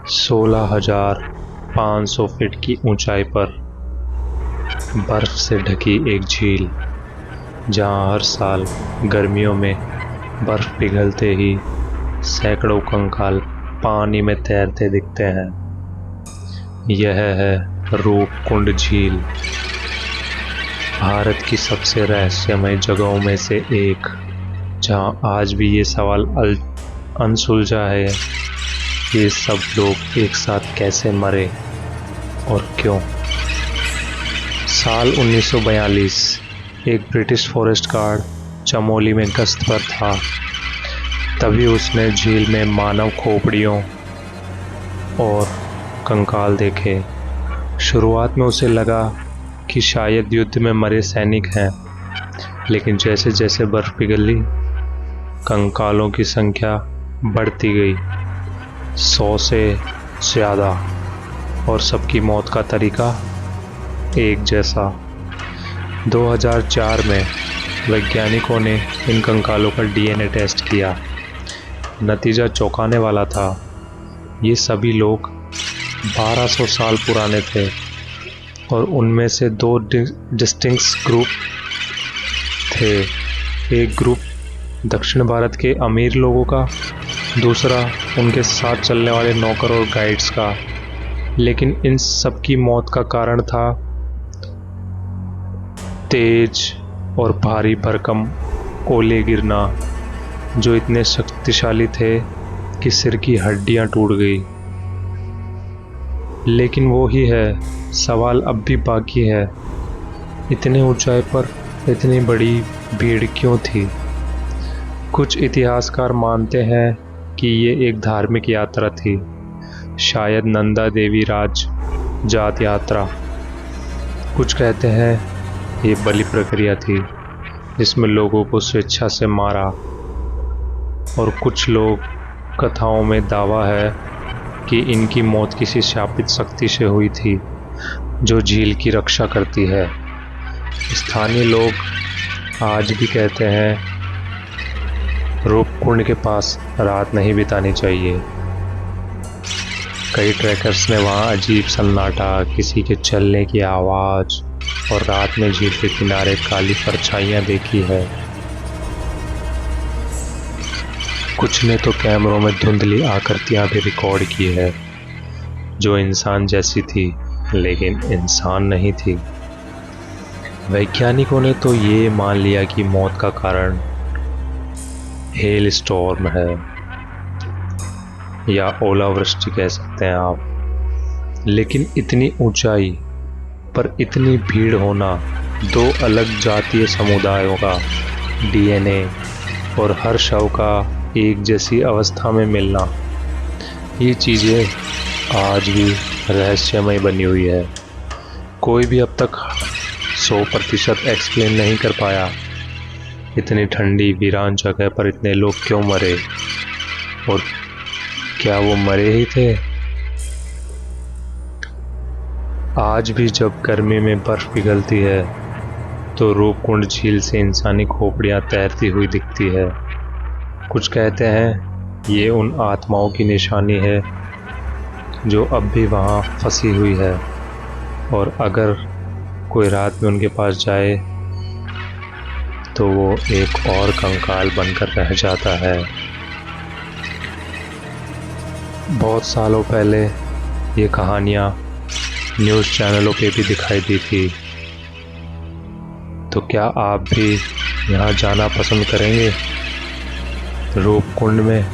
16,500 feet की ऊंचाई पर बर्फ से ढकी एक झील, जहां हर साल गर्मियों में बर्फ पिघलते ही सैकड़ों कंकाल पानी में तैरते दिखते हैं। यह है रूपकुंड झील, भारत की सबसे रहस्यमय जगहों में से एक, जहां आज भी ये सवाल अनसुलझा है कि ये सब लोग एक साथ कैसे मरे और क्यों। साल 1942 एक ब्रिटिश फॉरेस्ट गार्ड चमोली में गश्त पर था। तभी उसने झील में मानव खोपड़ियों और कंकाल देखे। शुरुआत में उसे लगा कि शायद युद्ध में मरे सैनिक हैं, लेकिन जैसे जैसे बर्फ पिघली, कंकालों की संख्या बढ़ती गई, 100 से ज़्यादा, और सबकी मौत का तरीका एक जैसा। 2004 में वैज्ञानिकों ने इन कंकालों का डीएनए टेस्ट किया। नतीजा चौंकाने वाला था। ये सभी लोग 1200 साल पुराने थे और उनमें से 2 डिस्टिंक्ट ग्रुप थे। एक ग्रुप दक्षिण भारत के अमीर लोगों का, दूसरा उनके साथ चलने वाले नौकर और गाइड्स का। लेकिन इन सब की मौत का कारण था तेज और भारी भरकम ओले गिरना, जो इतने शक्तिशाली थे कि सिर की हड्डियां टूट गई। लेकिन वो ही है, सवाल अब भी बाकी है, इतने ऊंचाई पर इतनी बड़ी भीड़ क्यों थी। कुछ इतिहासकार मानते हैं कि ये एक धार्मिक यात्रा थी, शायद नंदा देवी राज जात यात्रा। कुछ कहते हैं ये बलि प्रक्रिया थी, जिसमें लोगों को स्वेच्छा से मारा। और कुछ लोग कथाओं में दावा है कि इनकी मौत किसी शापित शक्ति से हुई थी, जो झील की रक्षा करती है। स्थानीय लोग आज भी कहते हैं रूपकुंड के पास रात नहीं बितानी चाहिए। कई ट्रैकर्स ने वहाँ अजीब सन्नाटा, किसी के चलने की आवाज़ और रात में झील के किनारे काली परछाइयाँ देखी है। कुछ ने तो कैमरों में धुंधली आकृतियाँ भी रिकॉर्ड की है, जो इंसान जैसी थी लेकिन इंसान नहीं थी। वैज्ञानिकों ने तो ये मान लिया कि मौत का कारण हेल स्टॉर्म है, या ओलावृष्टि कह सकते हैं आप। लेकिन इतनी ऊंचाई पर इतनी भीड़ होना, 2 अलग जातीय समुदायों का डीएनए और हर शव का एक जैसी अवस्था में मिलना, ये चीज़ें आज भी रहस्यमय बनी हुई है। कोई भी अब तक 100% एक्सप्लेन नहीं कर पाया इतनी ठंडी वीरान जगह पर इतने लोग क्यों मरे, और क्या वो मरे ही थे। आज भी जब गर्मी में बर्फ पिघलती है तो रूपकुंड झील से इंसानी खोपड़ियाँ तैरती हुई दिखती है। कुछ कहते हैं ये उन आत्माओं की निशानी है जो अब भी वहाँ फंसी हुई है, और अगर कोई रात में उनके पास जाए तो वो एक और कंकाल बनकर रह जाता है। बहुत सालों पहले ये कहानियाँ न्यूज़ चैनलों पे भी दिखाई दी थी। तो क्या आप भी यहाँ जाना पसंद करेंगे रूपकुंड में?